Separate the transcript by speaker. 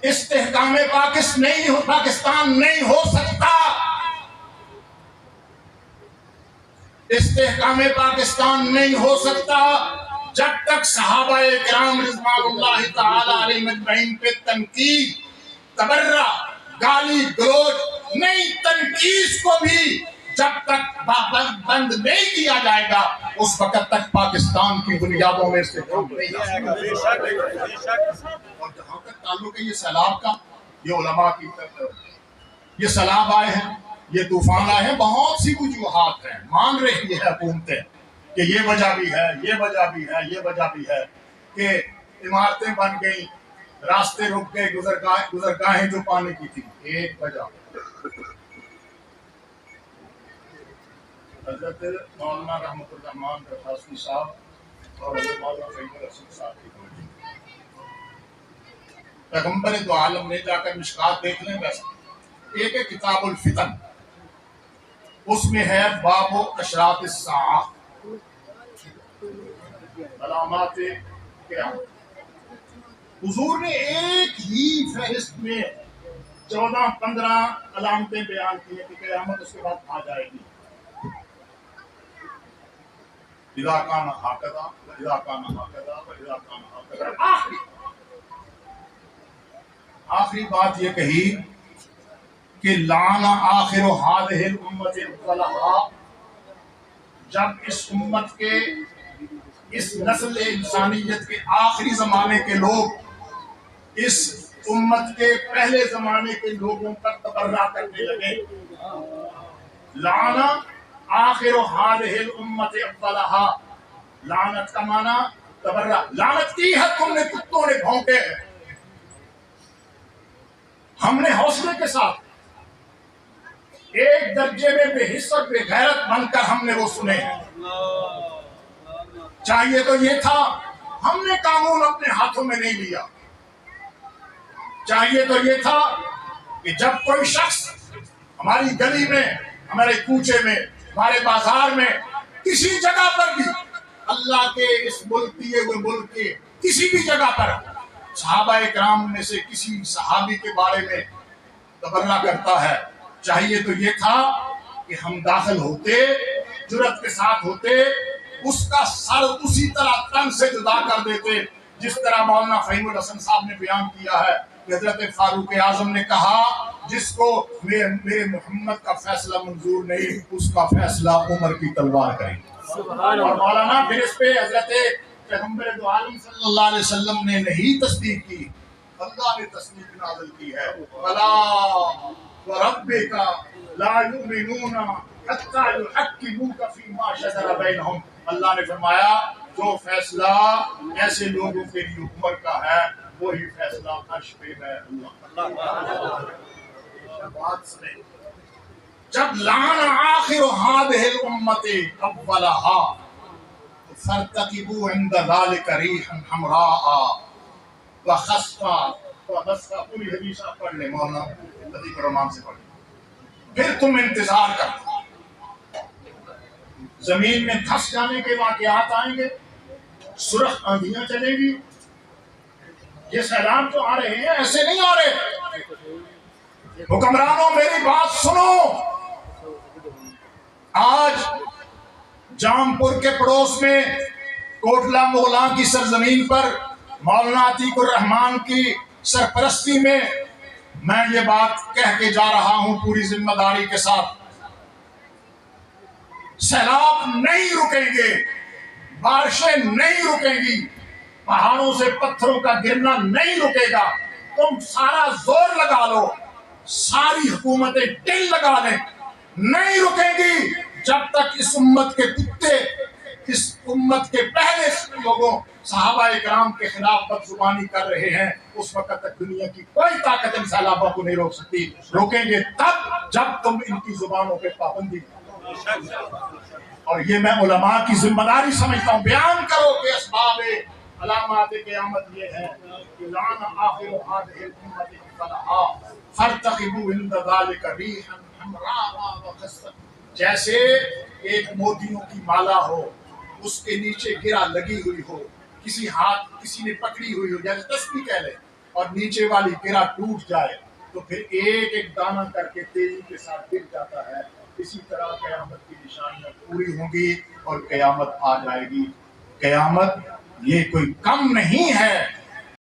Speaker 1: استحکام پاکستان نہیں ہو سکتا، استحکام پاکستان نہیں ہو سکتا جب تک صحابہ کرام رضوان اللہ تعالی علیہ مجمعین پہ تنقید، تبرہ، گالی گلوچ نہیں، تنقید کو بھی جب تک بند نہیں کیا جائے گا اس وقت تک پاکستان کی بنیادوں میں استحکام نہیں آ سکتا۔ اور جہاں تک تعلق ہے یہ سیلاب کا، یہ علماء کی طرف یہ سیلاب آئے ہیں، یہ طوفان آئے ہیں، بہت سی وجوہات ہیں، مان رہی ہے حکومتیں کہ یہ وجہ بھی ہے، یہ وجہ بھی ہے، یہ وجہ بھی ہے کہ عمارتیں بن گئیں، راستے رک گئے، گزرگاہیں جو پانی کی تھی، ایک وجہ۔ حضرت مولانا رحمت الرحمان درخواستری صاحب اور حضرت مولانا فہیم رشید صاحب کی کوئی پیغمبر دو عالم نے جا کر مشکات دیکھ لیں، ویسے ایک ہے کتاب الفتن، اس میں ہے باب اشراط الساعہ، علامات قیامت۔ حضور نے ایک ہی فہرست میں 14-15 علامتیں بیان کی ہیں کہ قیامت اس کے بعد آ جائے گی۔ اذا کان ہکذا واذا کان ہکذا واذا کان ہکذا، آخری بات یہ کہی کہ لعن آخر هذه الامت الظلماء، جب اس امت کے، اس نسل انسانیت کے آخری زمانے کے لوگ اس امت کے پہلے زمانے کے لوگوں پر تبرہ کرنے لگے، لعن آخر هذه الامت الظلماء، لعنت کا معنی تبرہ، لعنت کی ہے تم نے، کتوں نے بھونکے ہیں، ہم نے حوصلے کے ساتھ ایک درجے میں بے حس اور بے غیرت بن کر ہم نے وہ سنے ہیں۔ چاہیے تو یہ تھا، ہم نے قانون اپنے ہاتھوں میں نہیں لیا، چاہیے تو یہ تھا کہ جب کوئی شخص ہماری گلی میں، ہمارے کوچے میں، ہمارے بازار میں، کسی جگہ پر بھی اللہ کے اس ملک دیے ہوئے ملک کے کسی بھی جگہ پر صحابہ کرام میں سے کسی صحابی کے بارے میں تبرہ کرتا ہے، چاہیے تو یہ تھا کہ ہم داخل ہوتے، جرأت کے ساتھ ہوتے، اس کا سر اسی طرح تن سے جدا کر دیتے جس طرح مولانا فہیم الحسن صاحب نے بیان کیا ہے کہ حضرت فاروق اعظم نے کہا جس کو میرے محمد کا فیصلہ منظور نہیں اس کا فیصلہ عمر کی تلوار کریں۔ اور مولانا پھر اس پہ حضرت پیغمبر دو عالم صلی اللہ علیہ وسلم نے نہیں تصدیق کی، اللہ نے تصدیق نازل کی ہے، فلا وربک لا یؤمنون حتی یحکموک فیما شجر بینہم، اللہ نے فرمایا جو فیصلہ ایسے لوگوں کے لیے عمر کا ہے وہی فیصلہ عرش پہ ہے اللہ۔ بات سنیں، جب لعن آخر هذه الامت اولها فارتقبوا عند ذلك ريحا حمراء وخسفا وبسفا، پوری حدیث آپ پڑھ لیں، مولانا لطیف الرحمان سے پڑھ لیں، پھر تم انتظار کرو، زمین میں دھس جانے کے واقعات آئیں گے، سرخ آندھیاں چلیں گی، یہ سیلاب جو آ رہے ہیں ایسے نہیں آ رہے، حکمرانوں میری بات سنو، آج جامپور کے پڑوس میں کوٹلہ مغلاں کی سرزمین پر مولانا عتیق الرحمان کی سرپرستی میں میں یہ بات کہہ کے جا رہا ہوں پوری ذمہ داری کے ساتھ، سیلاب نہیں رکیں گے، بارشیں نہیں رکیں گی، پہاڑوں سے پتھروں کا گرنا نہیں رکے گا، تم سارا زور لگا لو، ساری حکومتیں ٹل لگا لیں، نہیں رکیں گی جب تک اس امت کے کتے، اس امت کے پہلے لوگوں صحابہ کرام کے خلاف بدزبانی کر رہے ہیں، اس وقت تک دنیا کی کوئی طاقت ان سیلابوں کو نہیں روک سکتی، روکیں گے تب جب تم ان کی زبانوں پہ پابندی کرو۔ اور یہ میں علماء کی ذمہ داری سمجھتا ہوں، بیان کرو کہ اسباب علامات قیامت یہ ہے کہ لعن آخر هذه الامت الظلماء فارتقبوا عند ذلك ريحا حمراء وخسفا، جیسے ایک موتیوں کی مالا ہو، اس کے نیچے گرہ لگی ہوئی ہو، کسی ہاتھ کسی نے پکڑی ہوئی ہو، جیسے تسبیح کہہ لیں، اور نیچے والی گرہ ٹوٹ جائے تو پھر ایک ایک دانہ کر کے تیزی کے ساتھ گر جاتا ہے. اسی طرح قیامت کی نشانیاں پوری ہوں گی اور قیامت آ جائے گی. قیامت یہ کوئی کم نہیں ہے.